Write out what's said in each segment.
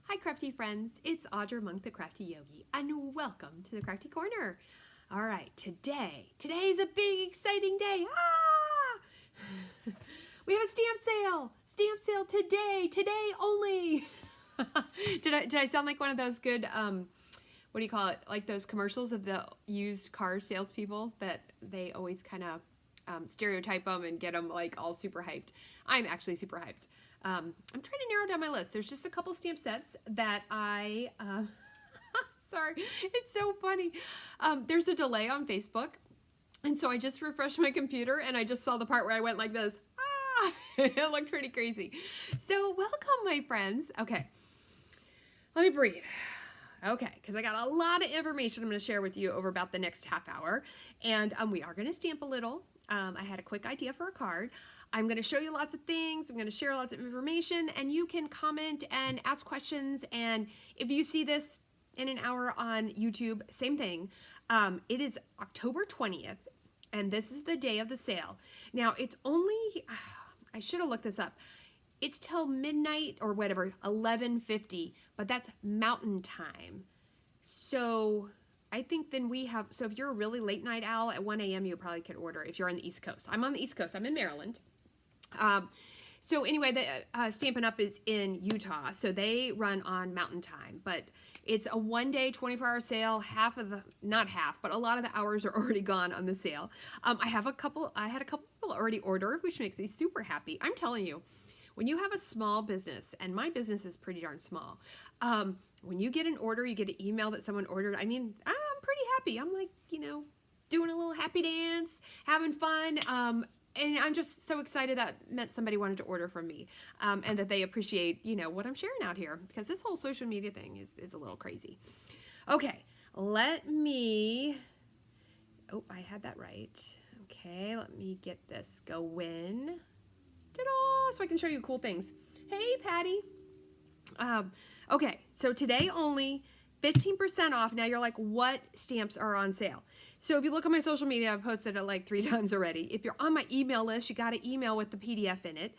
Hi crafty friends, it's Audra Monk the Crafty Yogi and welcome to the Crafty Corner. All right, today's a big exciting day. We have a stamp sale today only. Did I sound like one of those good, what do you call it? Like those commercials of the used car salespeople that they always kind of stereotype them and get them like all super hyped. I'm actually super hyped. I'm trying to narrow down my list. There's just a couple stamp sets that I, sorry, it's so funny. There's a delay on Facebook. And so I just refreshed my computer and I just saw the part where I went like this. It looked pretty crazy. So welcome, my friends. Okay, let me breathe. Okay, because I got a lot of information I'm going to share with you over about the next half hour. And we are going to stamp a little. I had a quick idea for a card. I'm going to show you lots of things. I'm going to share lots of information, and you can comment and ask questions. And if you see this in an hour on YouTube, same thing. It is October 20th, and this is the day of the sale. Now, it's only, I should have looked this up. It's till midnight or whatever, 11:50, but that's Mountain Time. So I think then we have, so if you're a really late night owl at 1 a.m., you probably could order if you're on the East Coast. I'm on the East Coast. I'm in Maryland. So anyway, the Stampin' Up! Is in Utah, so they run on Mountain Time, but it's a one-day, 24-hour sale. Not half, but a lot of the hours are already gone on the sale. I had a couple people already order, which makes me super happy. I'm telling you, when you have a small business, and my business is pretty darn small, when you get an order, you get an email that someone ordered, I mean, I'm pretty happy. I'm like, you know, doing a little happy dance, having fun, and I'm just so excited that meant somebody wanted to order from me, and that they appreciate, you know, what I'm sharing out here, because this whole social media thing is a little crazy. Okay, let me, oh, I had that right. Okay, let me get this going. Ta-da! So I can show you cool things. Hey, Patty. Okay, so today only 15% off. Now you're like, what stamps are on sale? So if you look at my social media, I've posted it like 3 times already. If you're on my email list, you got an email with the PDF in it.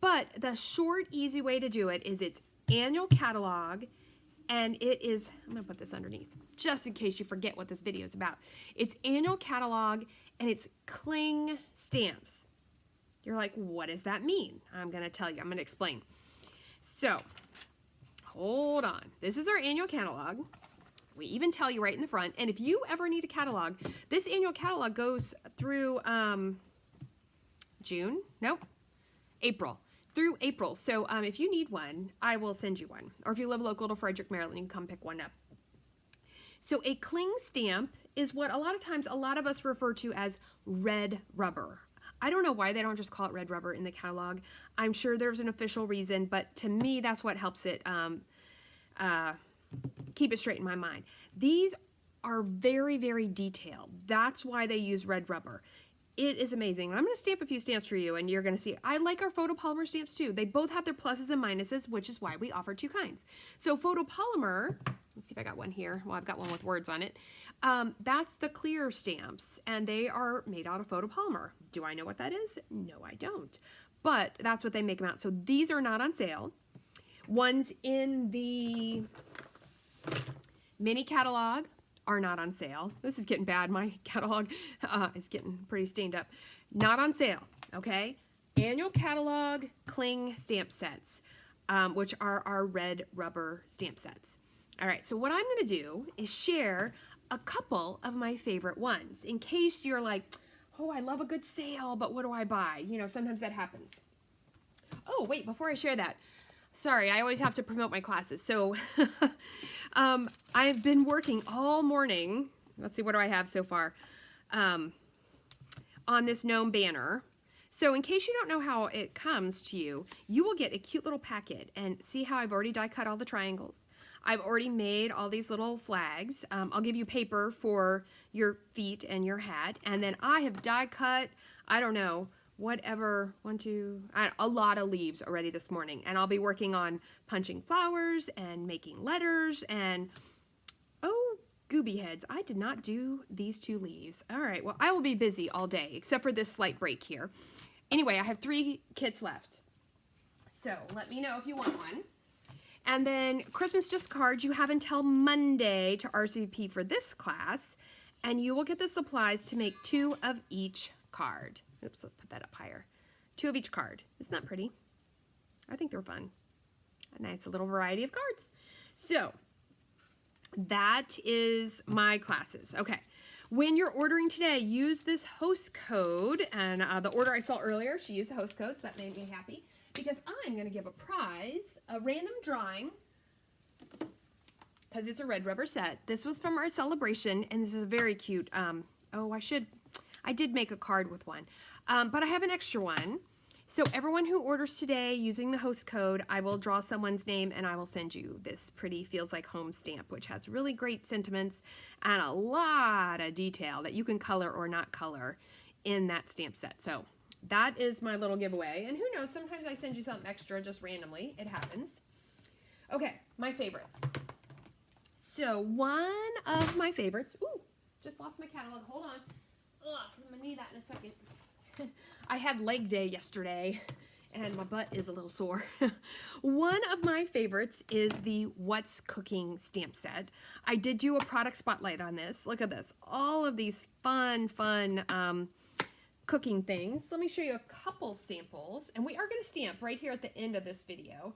But the short, easy way to do it is it's annual catalog, and it is, I'm gonna put this underneath, just in case you forget what this video is about. It's annual catalog, and it's cling stamps. You're like, what does that mean? I'm gonna tell you, I'm gonna explain. So, hold on. This is our annual catalog. We even tell you right in the front. And if you ever need a catalog, this annual catalog goes through June? Nope. April. Through April. So if you need one, I will send you one. Or if you live local to Frederick, Maryland, you can come pick one up. So a cling stamp is what a lot of times a lot of us refer to as red rubber. I don't know why they don't just call it red rubber in the catalog. I'm sure there's an official reason, but to me, that's what helps it keep it straight in my mind. These are very, very detailed. That's why they use red rubber. It is amazing. I'm going to stamp a few stamps for you, and you're going to see. I like our photopolymer stamps too. They both have their pluses and minuses, which is why we offer 2 kinds. So photopolymer, let's see if I got one here. Well, I've got one with words on it. That's the clear stamps, and they are made out of photopolymer. Do I know what that is? No, I don't. But that's what they make them out. So these are not on sale. Ones in the mini catalog are not on sale. This is getting bad. My catalog is getting pretty stained up. Not on sale, okay? Annual catalog cling stamp sets, which are our red rubber stamp sets. All right, so what I'm gonna do is share a couple of my favorite ones in case you're like, oh, I love a good sale, but what do I buy? You know, sometimes that happens. Oh, wait, before I share that, sorry, I always have to promote my classes. So I've been working all morning. Let's see, what do I have so far? On this gnome banner. So in case you don't know how it comes to you, you will get a cute little packet. And see how I've already die cut all the triangles? I've already made all these little flags. I'll give you paper for your feet and your hat. And then I have die cut, I don't know, whatever, a lot of leaves already this morning. And I'll be working on punching flowers and making letters and, oh, gooby heads. I did not do these 2 leaves. All right, well, I will be busy all day, except for this slight break here. Anyway, I have 3 kits left. So let me know if you want one. And then Christmas just cards, you have until Monday to RSVP for this class, and you will get the supplies to make 2 of each card. Oops, let's put that up higher. 2 of each card. Isn't that pretty? I think they're fun. A nice little variety of cards. So that is my classes. Okay. When you're ordering today, use this host code. And the order I saw earlier, she used the host code, so that made me happy. Because I'm going to give a prize, a random drawing, because it's a red rubber set. This was from our celebration, and this is very cute. I did make a card with one, but I have an extra one. So everyone who orders today using the host code, I will draw someone's name, and I will send you this pretty Feels Like Home stamp, which has really great sentiments and a lot of detail that you can color or not color in that stamp set. So that is my little giveaway. And who knows, sometimes I send you something extra just randomly. It happens. Okay, my favorites. So one of my favorites, ooh, just lost my catalog. Hold on. Ugh, I'm going to need that in a second. I had leg day yesterday, and my butt is a little sore. One of my favorites is the What's Cooking stamp set. I did do a product spotlight on this. Look at this. All of these fun cooking things. Let me show you a couple samples, and we are going to stamp right here at the end of this video.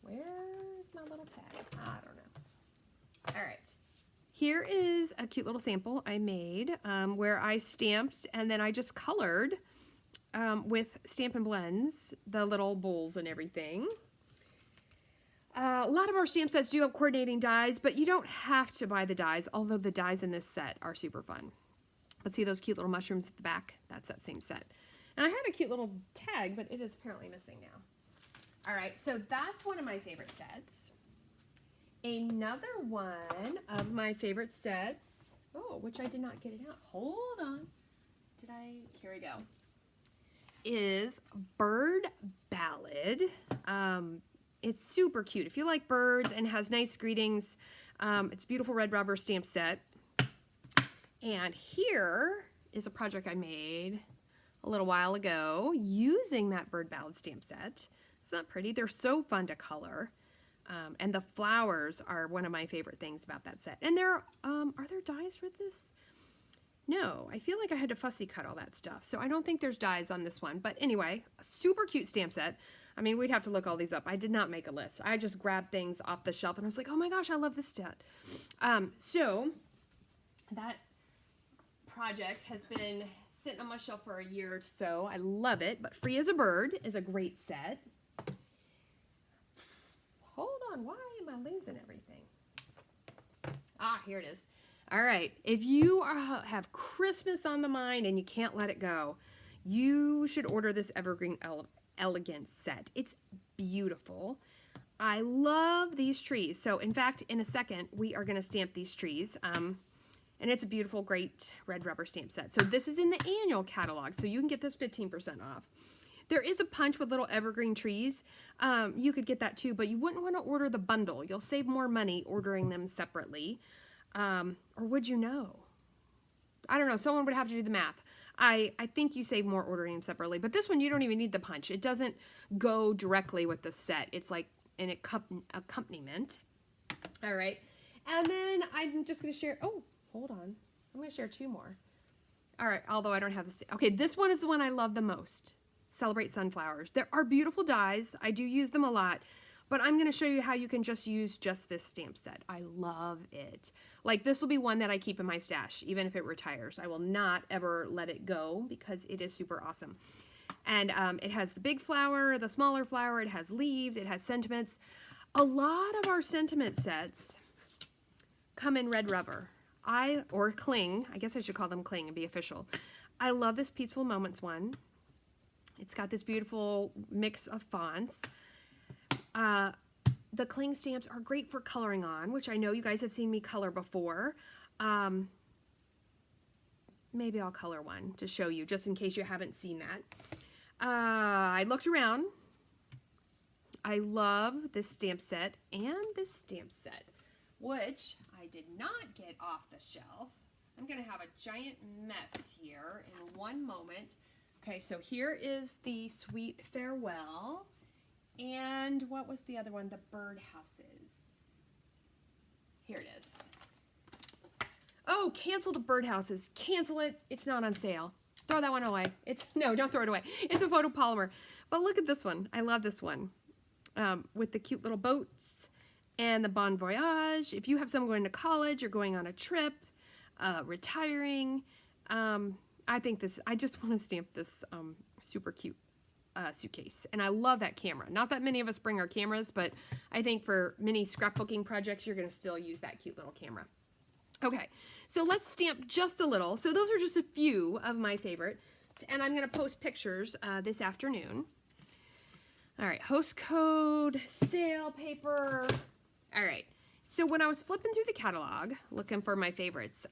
Where's my little tag? I don't know. All right. Here is a cute little sample I made where I stamped and then I just colored with Stampin' Blends the little bowls and everything. A lot of our stamp sets do have coordinating dies, but you don't have to buy the dies, although the dies in this set are super fun. But see those cute little mushrooms at the back? That's that same set. And I had a cute little tag, but it is apparently missing now. All right, so that's one of my favorite sets. Another one of my favorite sets, which I did not get it out. Hold on. Here we go. Is Bird Ballad. It's super cute. If you like birds and has nice greetings, it's a beautiful red rubber stamp set. And here is a project I made a little while ago using that Bird Ballad stamp set. Isn't that pretty? They're so fun to color. And the flowers are one of my favorite things about that set. And are there dies with this? No, I feel like I had to fussy cut all that stuff. So I don't think there's dies on this one. But anyway, a super cute stamp set. I mean, we'd have to look all these up. I did not make a list. I just grabbed things off the shelf and I was like, oh my gosh, I love this set. So that project has been sitting on my shelf for a year or so. I love it. But Free as a Bird is a great set. Hold on, why am I losing everything? Here it is. All right, if you have Christmas on the mind and you can't let it go, you should order this Evergreen Elegance Set. It's beautiful. I love these trees. So in fact, in a second, we are gonna stamp these trees. And it's a beautiful, great red rubber stamp set. So this is in the annual catalog, so you can get this 15% off. There is a punch with little evergreen trees. You could get that too, but you wouldn't want to order the bundle. You'll save more money ordering them separately. Or would you know? I don't know. Someone would have to do the math. I think you save more ordering them separately, but this one you don't even need the punch. It doesn't go directly with the set. It's like an accompaniment. All right. And then I'm just going to share. Oh, hold on. I'm going to share 2 more. All right. Although I don't have this. Okay. This one is the one I love the most. Celebrate Sunflowers. There are beautiful dies. I do use them a lot, but I'm going to show you how you can just use just this stamp set. I love it. Like this will be one that I keep in my stash, even if it retires. I will not ever let it go because it is super awesome. And it has the big flower, the smaller flower, it has leaves, it has sentiments. A lot of our sentiment sets come in red rubber. Or cling. I guess I should call them cling and be official. I love this Peaceful Moments one. It's got this beautiful mix of fonts. The cling stamps are great for coloring on, which I know you guys have seen me color before. Maybe I'll color one to show you, just in case you haven't seen that. I looked around. I love this stamp set and this stamp set, which I did not get off the shelf. I'm going to have a giant mess here in one moment. Okay, so here is the Sweet Farewell, And what was the other one? The bird houses. Here it is. Oh, cancel the birdhouses. Cancel it. It's not on sale. Throw that one away. No, don't throw it away. It's a photopolymer. But look at this one. I love this one. With the cute little boats and the bon voyage. If you have someone going to college, you're going on a trip, retiring. I just want to stamp this super cute suitcase. And I love that camera. Not that many of us bring our cameras, but I think for many scrapbooking projects, you're going to still use that cute little camera. Okay, so let's stamp just a little. So those are just a few of my favorites, and I'm going to post pictures this afternoon. All right, host code, sale paper. All right, so when I was flipping through the catalog, looking for my favorites,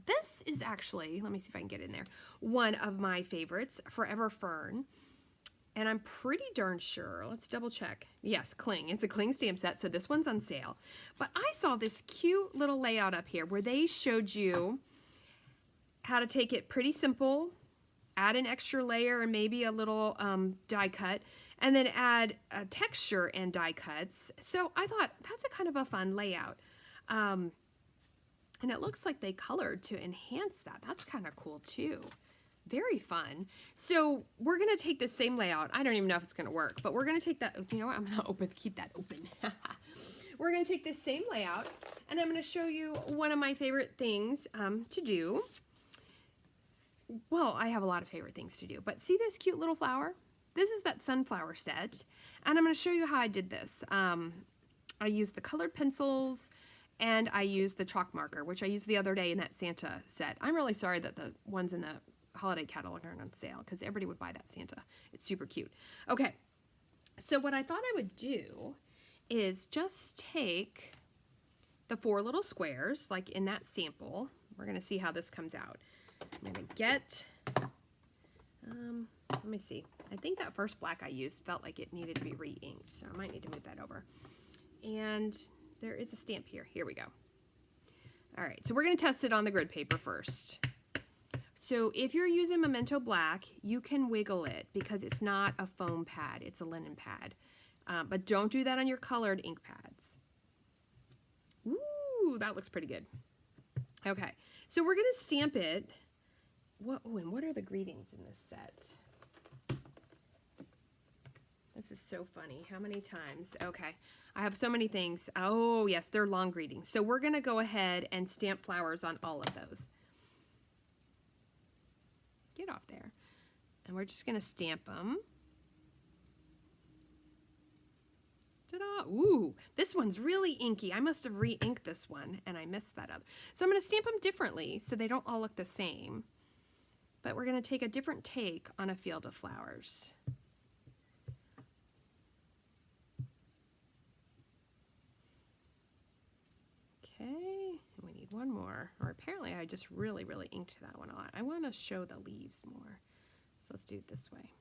this is actually, let me see if I can get in there, one of my favorites, Forever Fern. And I'm pretty darn sure, let's double check. Yes, Cling. It's a Cling stamp set, so this one's on sale. But I saw this cute little layout up here where they showed you how to take it pretty simple, add an extra layer and maybe a little die cut, and then add a texture and die cuts. So I thought that's a kind of a fun layout. And it looks like they colored to enhance that. That's kind of cool too. Very fun. So we're going to take the same layout. I don't even know if it's going to work, but we're going to take that. You know what? I'm going to keep that open. We're going to take this same layout, and I'm going to show you one of my favorite things to do. Well, I have a lot of favorite things to do, but see this cute little flower? This is that sunflower set, and I'm going to show you how I did this. I used the colored pencils, and I used the chalk marker, which I used the other day in that Santa set. I'm really sorry that the ones in the holiday catalog aren't on sale because everybody would buy that Santa. It's super cute. Okay, so what I thought I would do is just take the 4 little squares like in that sample. We're going to see how this comes out. I'm going to get, let me see. I think that first black I used felt like it needed to be re-inked, so I might need to move that over. And there is a stamp here. Here we go. All right, so we're going to test it on the grid paper first. So if you're using Memento Black, you can wiggle it because it's not a foam pad, it's a linen pad. But don't do that on your colored ink pads. Ooh, that looks pretty good. Okay, so we're gonna stamp it. And what are the greetings in this set? This is so funny. How many times? Okay, I have so many things. Oh yes, they're long greetings. So we're gonna go ahead and stamp flowers on all of those. Get off there. And we're just gonna stamp them. Ta-da! Ooh, this one's really inky. I must have re-inked this one and I missed that other. So I'm gonna stamp them differently so they don't all look the same. But we're gonna take a different take on a field of flowers. Okay, and we need one more. Or apparently I just really inked that one a lot. I want to show the leaves more. So let's do it this way.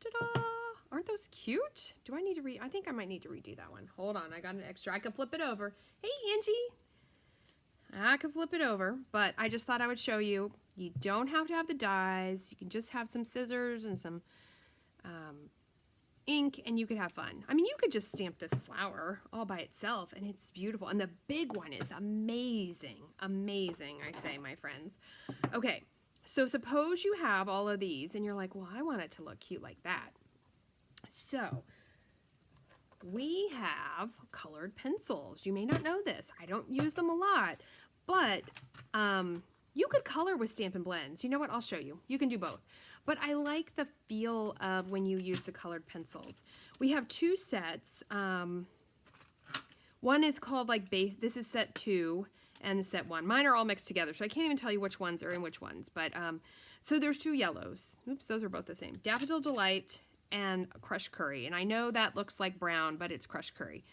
Ta-da! Aren't those cute? Do I need to I think I might need to redo that one. Hold on, I got an extra. I can flip it over. Hey, Angie! I can flip it over, but I just thought I would show you. You don't have to have the dies. You can just have some scissors and some ink and you could have fun. I mean, you could just stamp this flower all by itself and it's beautiful. And the big one is amazing. Amazing, I say, my friends. Okay, so suppose you have all of these and you're like, well, I want it to look cute like that. So we have colored pencils. You may not know this. I don't use them a lot, but you could color with Stampin' Blends. You know what? I'll show you. You can do both. But I like the feel of when you use the colored pencils. We have 2 sets. One is called like base. This is set 2 and set 1. Mine are all mixed together, so I can't even tell you which ones are in which ones. But so there's 2 yellows. Oops, those are both the same. Daffodil Delight and Crushed Curry. And I know that looks like brown, but it's Crushed Curry.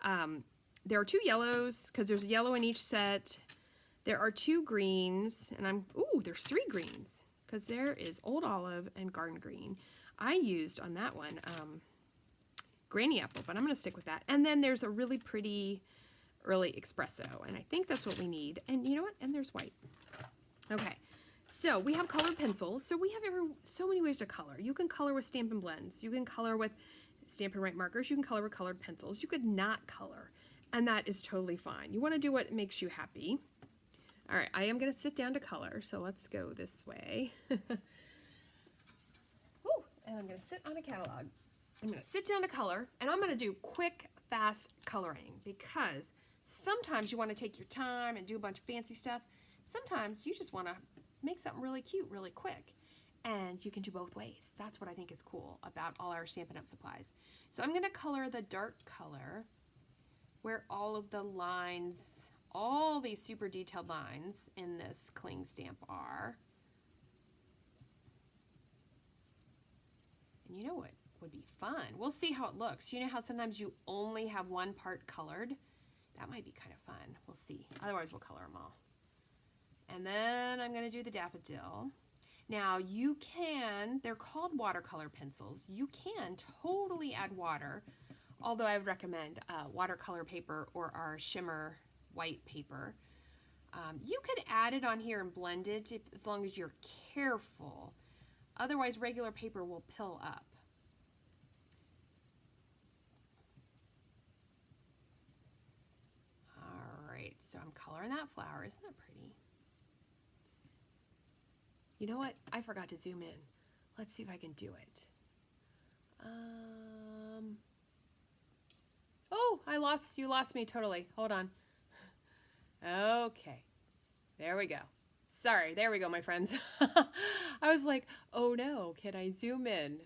There are 2 yellows because there's a yellow in each set. There are 2 greens, and there's 3 greens because there is Old Olive and Garden Green. I used on that one Granny Apple, but I'm going to stick with that. And then there's a really pretty Early Espresso, and I think that's what we need. And you know what? And there's white. Okay, So we have colored pencils. So we have so many ways to color. You can color with Stampin' Blends. You can color with Stampin' Write markers. You can color with colored pencils. You could not color, and that is totally fine. You want to do what makes you happy. All right, I am going to sit down to color, so let's go this way. Ooh, and I'm going to sit on a catalog. I'm going to sit down to color, and I'm going to do quick, fast coloring because sometimes you want to take your time and do a bunch of fancy stuff. Sometimes you just want to make something really cute really quick, and you can do both ways. That's what I think is cool about all our Stampin' Up! Supplies. So I'm going to color the dark color where all of the lines, all these super detailed lines in this cling stamp are. And you know what would be fun? We'll see how it looks. You know how sometimes you only have one part colored? That might be kind of fun. We'll see. Otherwise, we'll color them all. And then I'm going to do the daffodil. Now you can, they're called watercolor pencils. You can totally add water, although I would recommend watercolor paper or our shimmer white paper. You could add it on here and blend it as long as you're careful. Otherwise, regular paper will pill up. All right, so I'm coloring that flower. Isn't that pretty? You know what? I forgot to zoom in. Let's see if I can do it. Oh, you lost me totally. Hold on. Okay, there we go. Sorry, there we go, my friends. I was like, oh no, can I zoom in?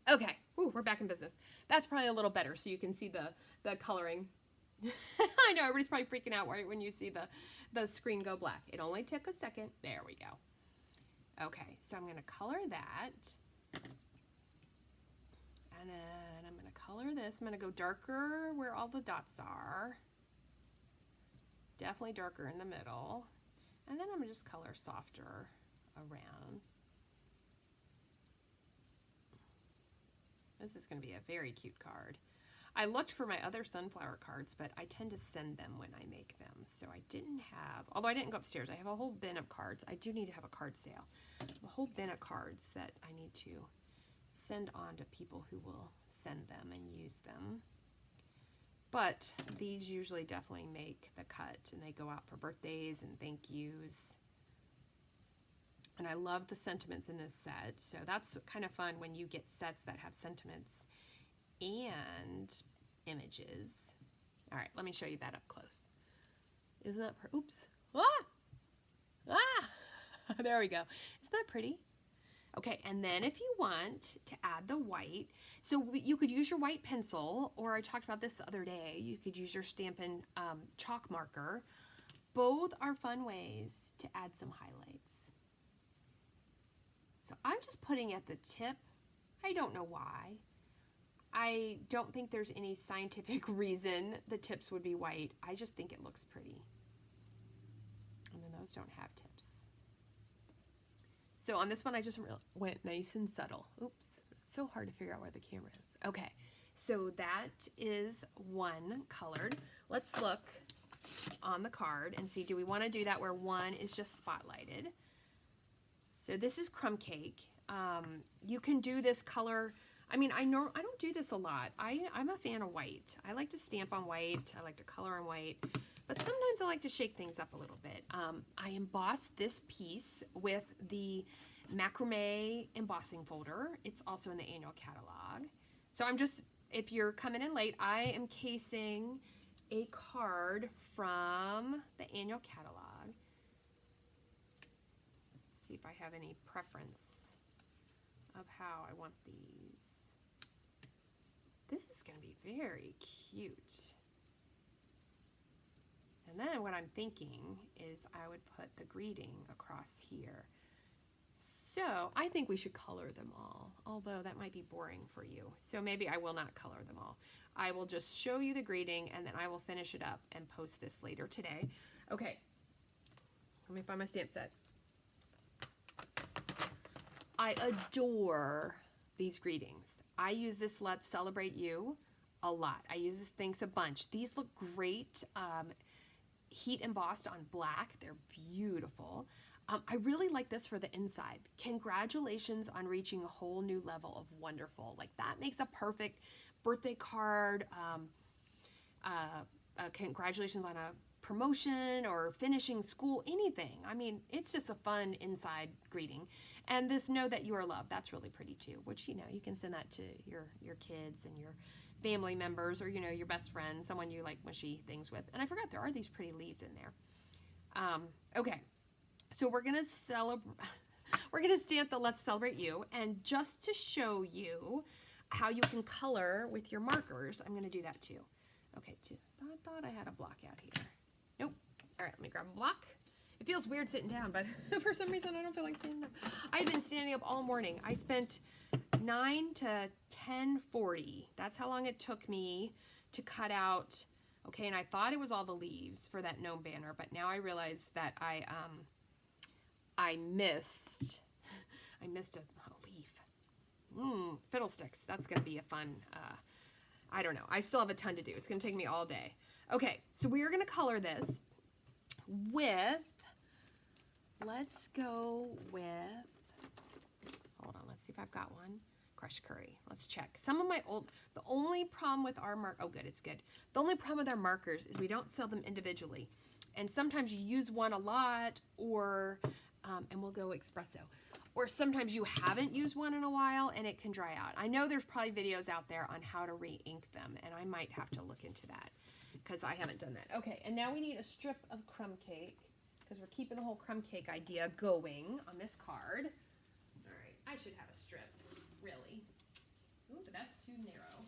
Okay, ooh, we're back in business. That's probably a little better so you can see the coloring. I know, everybody's probably freaking out right when you see the screen go black. It only took a second. There we go. Okay, so I'm going to color that. And then I'm going to color this. I'm going to go darker where all the dots are. Definitely darker in the middle. And then I'm going to just color softer around. This is going to be a very cute card. I looked for my other sunflower cards, but I tend to send them when I make them. So I didn't have, although I didn't go upstairs, I have a whole bin of cards. I do need to have a card sale. A whole bin of cards that I need to send on to people who will send them and use them. But these usually definitely make the cut, and they go out for birthdays and thank yous. And I love the sentiments in this set. So that's kind of fun when you get sets that have sentiments and images. All right, let me show you that up close. Isn't that pretty? Oops. Ah! There we go. Isn't that pretty? Okay, and then if you want to add the white, so you could use your white pencil, or I talked about this the other day, you could use your Stampin' chalk marker. Both are fun ways to add some highlights. So I'm just putting at the tip. I don't know why. I don't think there's any scientific reason the tips would be white. I just think it looks pretty. And then those don't have tips. So on this one, I just went nice and subtle. Oops, it's so hard to figure out where the camera is. Okay, so that is one colored. Let's look on the card and see, do we want to do that where one is just spotlighted? So this is Crumb Cake. You can do this color. I mean, I don't do this a lot. I'm a fan of white. I like to stamp on white. I like to color on white. But sometimes I like to shake things up a little bit. I embossed this piece with the macrame embossing folder. It's also in the annual catalog. So I'm just, if you're coming in late, I am casing a card from the annual catalog. Let's see if I have any preference of how I want these. This is going to be very cute. And then what I'm thinking is I would put the greeting across here. So I think we should color them all, although that might be boring for you. So maybe I will not color them all. I will just show you the greeting and then I will finish it up and post this later today. Okay, let me find my stamp set. I adore these greetings. I use this Let's Celebrate You a lot. I use this Thanks a bunch. These look great. Heat embossed on black. They're beautiful. I really like this for the inside. Congratulations on reaching a whole new level of wonderful. Like that makes a perfect birthday card. Congratulations on a promotion or finishing school, anything. I mean, it's just a fun inside greeting. And this know that you are loved, that's really pretty too, which, you know, you can send that to your kids and your family members, or, you know, your best friend, someone you like mushy things with. And I forgot there are these pretty leaves in there. Okay, so we're gonna stamp the Let's Celebrate You, and just to show you how you can color with your markers, I'm gonna do that too. Okay, I thought I had a block out here. Nope. All right, let me grab a block. It feels weird sitting down, but for some reason I don't feel like standing up. I've been standing up all morning. I spent 9 to 10:40. That's how long it took me to cut out. Okay, and I thought it was all the leaves for that gnome banner, but now I realize that I missed a leaf. Fiddlesticks. That's gonna be a fun. I don't know. I still have a ton to do. It's gonna take me all day. Okay, so we are gonna color this with. Let's go with. Hold on. Let's see if I've got one. Crushed curry. Let's check. Some of my the only problem with our oh good, it's good. The only problem with our markers is we don't sell them individually. And sometimes you use one a lot, or, and we'll go espresso. Or sometimes you haven't used one in a while and it can dry out. I know there's probably videos out there on how to re-ink them, and I might have to look into that because I haven't done that. Okay, and now we need a strip of crumb cake because we're keeping the whole crumb cake idea going on this card. All right, I should have a strip. Really? Ooh, but that's too narrow.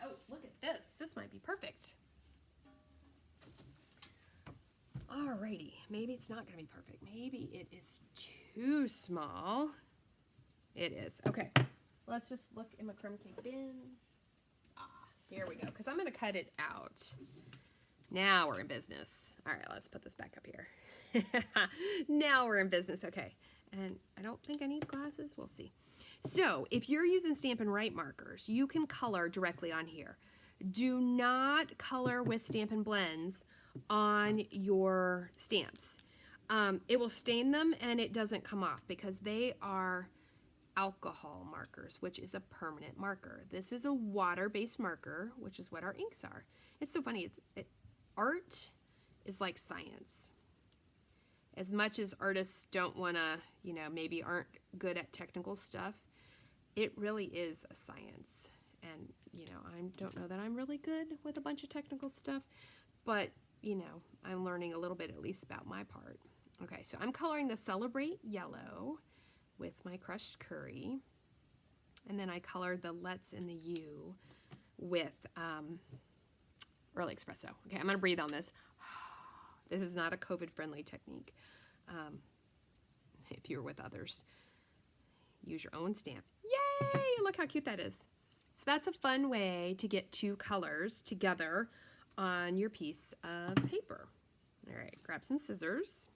Oh, look at this. This might be perfect. Alrighty, maybe it's not gonna be perfect. Maybe it is too small. It is. Okay, let's just look in my crumb cake bin. Here we go, because I'm gonna cut it out. Now we're in business. All right, let's put this back up here. Now we're in business, okay. And I don't think I need glasses, we'll see. So if you're using Stampin' Write markers, you can color directly on here. Do not color with Stampin' Blends on your stamps. It will stain them and it doesn't come off because they are alcohol markers, which is a permanent marker. This is a water-based marker, which is what our inks are. It's so funny. Art is like science. As much as artists don't want to, you know, maybe aren't good at technical stuff, it really is a science. And, you know, I don't know that I'm really good with a bunch of technical stuff, but, you know, I'm learning a little bit at least about my part. Okay, so I'm coloring the Celebrate Yellow with my crushed curry. And then I colored the Let's and the U with Early Espresso. Okay, I'm going to breathe on this. This is not a COVID-friendly technique. If you're with others, use your own stamp. Yay! Look how cute that is. So that's a fun way to get two colors together on your piece of paper. All right, grab some scissors.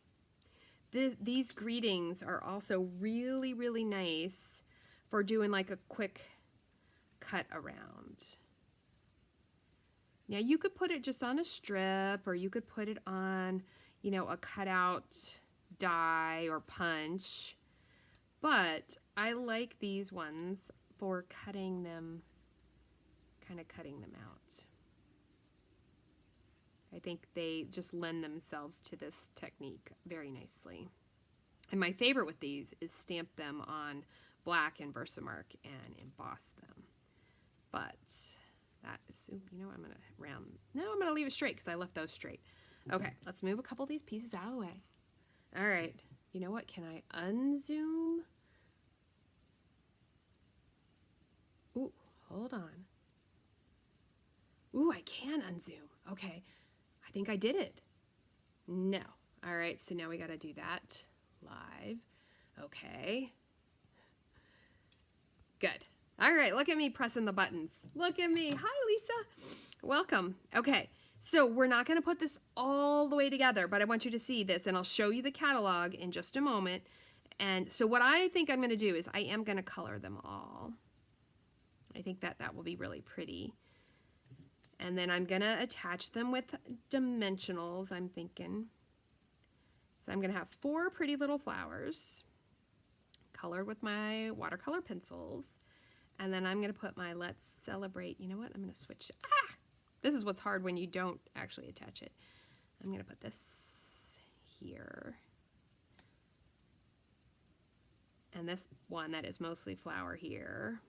These greetings are also really, really nice for doing like a quick cut around. Now you could put it just on a strip, or you could put it on, you know, a cutout die or punch, but I like these ones for cutting them, kind of cutting them out. I think they just lend themselves to this technique very nicely. And my favorite with these is stamp them on black and Versamark and emboss them. But that is, you know, I'm going to round, no, I'm going to leave it straight because I left those straight. Okay, let's move a couple of these pieces out of the way. All right, you know what, can I unzoom? Ooh, hold on. Ooh, I can unzoom. Okay, I think I did it. No. All right, so now we got to do that live. Okay. Good. All right, look at me pressing the buttons. Look at me. Hi, Lisa. Welcome. Okay, so we're not going to put this all the way together, but I want you to see this, and I'll show you the catalog in just a moment. And so what I think I'm going to do is I am going to color them all. I think that will be really pretty. And then I'm going to attach them with dimensionals, I'm thinking. So I'm going to have 4 pretty little flowers colored with my watercolor pencils. And then I'm going to put my Let's Celebrate. You know what? I'm going to switch. Ah! This is what's hard when you don't actually attach it. I'm going to put this here. And this one that is mostly flower here.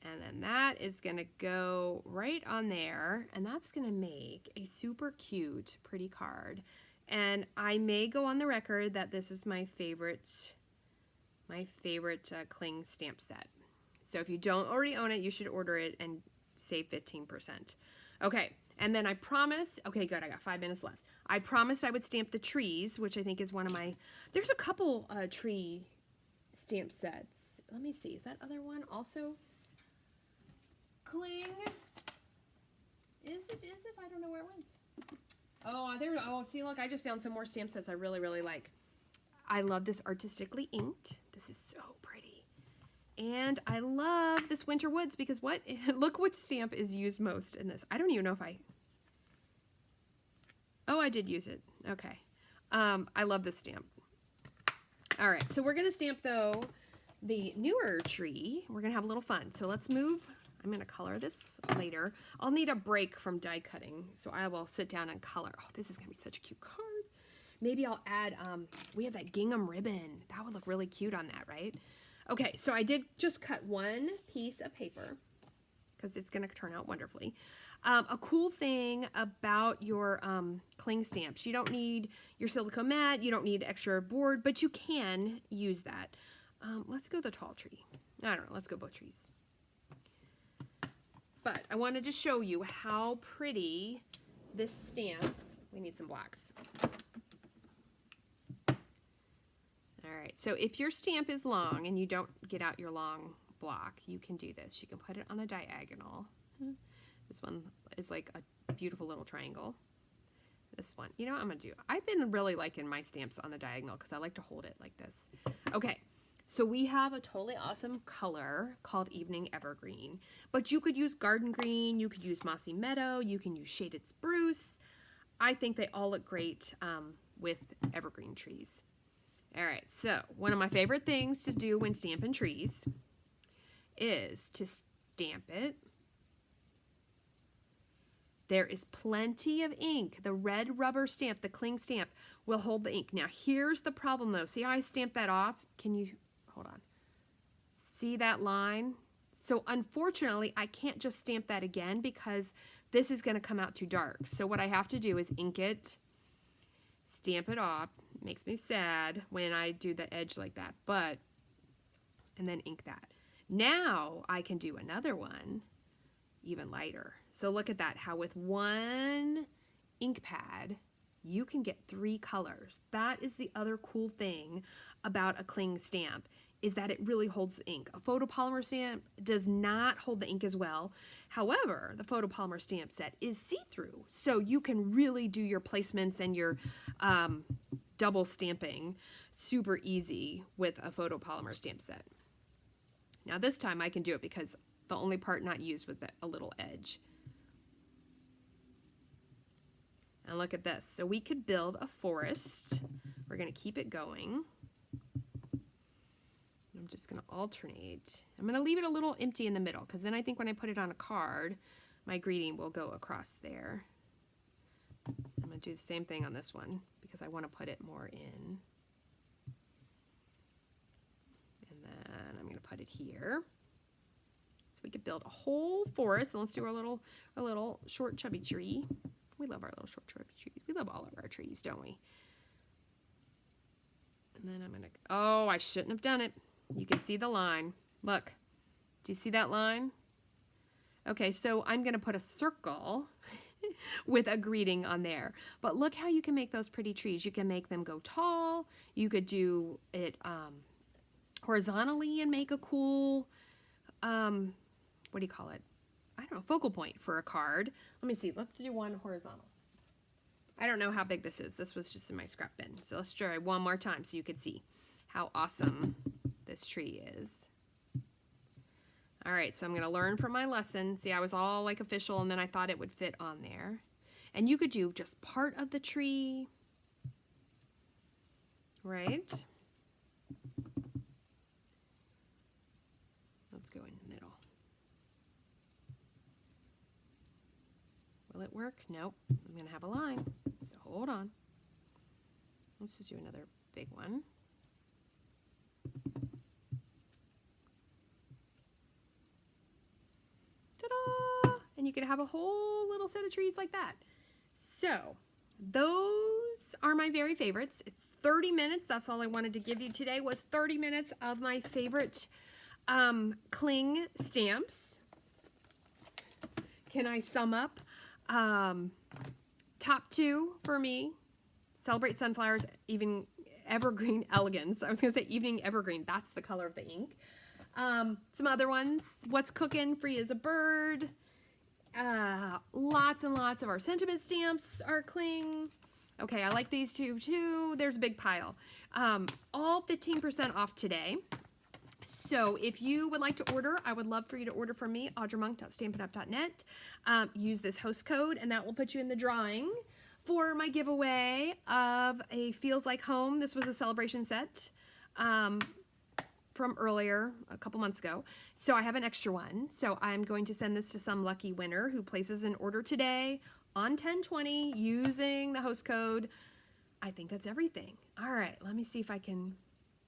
And then that is going to go right on there. And that's going to make a super cute, pretty card. And I may go on the record that this is my favorite cling stamp set. So if you don't already own it, you should order it and save 15%. Okay, and then I promised, okay, good, I got 5 minutes left. I promised I would stamp the trees, which I think is one of my, there's a couple tree stamp sets. Let me see, is that other one also cling? Is it? I don't know where it went. Oh, there, oh, see, look, I just found some more stamp sets I really, really like. I love this artistically inked. This is so pretty. And I love this Winter Woods because what? Look which stamp is used most in this. I don't even know if I... Oh, I did use it. Okay. I love this stamp. All right, so we're going to stamp, though, the newer tree. We're going to have a little fun. So let's move. I'm going to color this later. I'll need a break from die cutting, so I will sit down and color. Oh, this is going to be such a cute card. Maybe I'll add, we have that gingham ribbon. That would look really cute on that, right? Okay, so I did just cut one piece of paper because it's going to turn out wonderfully. A cool thing about your cling stamps, you don't need your silicone mat, you don't need extra board, but you can use that. Let's go the tall tree. I don't know, let's go both trees. But I wanted to show you how pretty this stamps. We need some blocks. All right, so if your stamp is long and you don't get out your long block, you can do this. You can put it on a diagonal. This one is like a beautiful little triangle. This one, you know what I'm gonna do? I've been really liking my stamps on the diagonal because I like to hold it like this. Okay, so we have a totally awesome color called Evening Evergreen, but you could use Garden Green, you could use Mossy Meadow, you can use Shaded Spruce. I think they all look great with evergreen trees. All right, so one of my favorite things to do when stamping trees is to stamp it. There is plenty of ink. The red rubber stamp, the cling stamp, will hold the ink. Now, here's the problem, though. See how I stamped that off? Can you, hold on. See that line? So, unfortunately, I can't just stamp that again because this is going to come out too dark. So, what I have to do is ink it, stamp it off. It makes me sad when I do the edge like that, but, and then ink that. Now, I can do another one even lighter. So look at that, how with one ink pad, you can get 3 colors. That is the other cool thing about a cling stamp, is that it really holds the ink. A photopolymer stamp does not hold the ink as well. However, the photopolymer stamp set is see-through, so you can really do your placements and your double stamping super easy with a photopolymer stamp set. Now this time I can do it because the only part not used was a little edge. And look at this. So we could build a forest. We're going to keep it going. I'm just going to alternate. I'm going to leave it a little empty in the middle because then I think when I put it on a card, my greeting will go across there. I'm going to do the same thing on this one because I want to put it more in. And then I'm going to put it here. We could build a whole forest. And let's do our little short chubby tree. We love our little short chubby trees. We love all of our trees, don't we? And then I'm gonna, oh, I shouldn't have done it. You can see the line. Look, do you see that line? Okay, so I'm gonna put a circle with a greeting on there. But look how you can make those pretty trees. You can make them go tall. You could do it horizontally and make a cool, what do you call it? I don't know, focal point for a card. Let me see, let's do one horizontal. I don't know how big this is. This was just in my scrap bin. So let's try one more time so you can see how awesome this tree is. All right, so I'm gonna learn from my lesson. See, I was all like official and then I thought it would fit on there. And you could do just part of the tree. right? Let's go in the middle. Will it work? Nope. I'm going to have a line. So hold on. Let's just do another big one. Ta-da! And you could have a whole little set of trees like that. So those are my very favorites. It's 30 minutes. That's all I wanted to give you today was 30 minutes of my favorite cling stamps. Can I sum up? Top two for me, Celebrate Sunflowers, even Evergreen Elegance. I was going to say Evening Evergreen. That's the color of the ink. Some other ones, What's Cooking, Free as a Bird. Lots and lots of our sentiment stamps are cling. Okay, I like these two too. There's a big pile. All 15% off today. So if you would like to order, I would love for you to order from me, audramonk.stampitup.net. Use this host code, and that will put you in the drawing for my giveaway of a Feels Like Home. This was a celebration set from earlier, a couple months ago. So I have an extra one. So I'm going to send this to some lucky winner who places an order today on 10/20 using the host code. I think that's everything. All right, let me see if I can...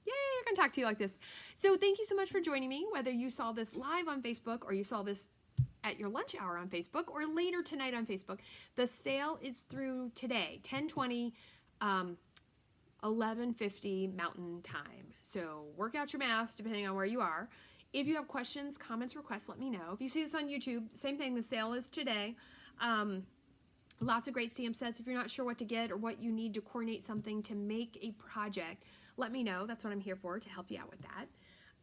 Yay, I can talk to you like this. So thank you so much for joining me, whether you saw this live on Facebook or you saw this at your lunch hour on Facebook or later tonight on Facebook. The sale is through today, 10/20, 11:50 Mountain Time. So work out your math depending on where you are. If you have questions, comments, requests, let me know. If you see this on YouTube, same thing, the sale is today. Lots of great stamp sets. If you're not sure what to get or what you need to coordinate something to make a project, let me know. That's what I'm here for, to help you out with that.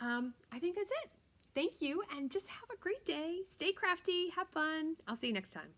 I think that's it. Thank you, and just have a great day. Stay crafty, have fun. I'll see you next time.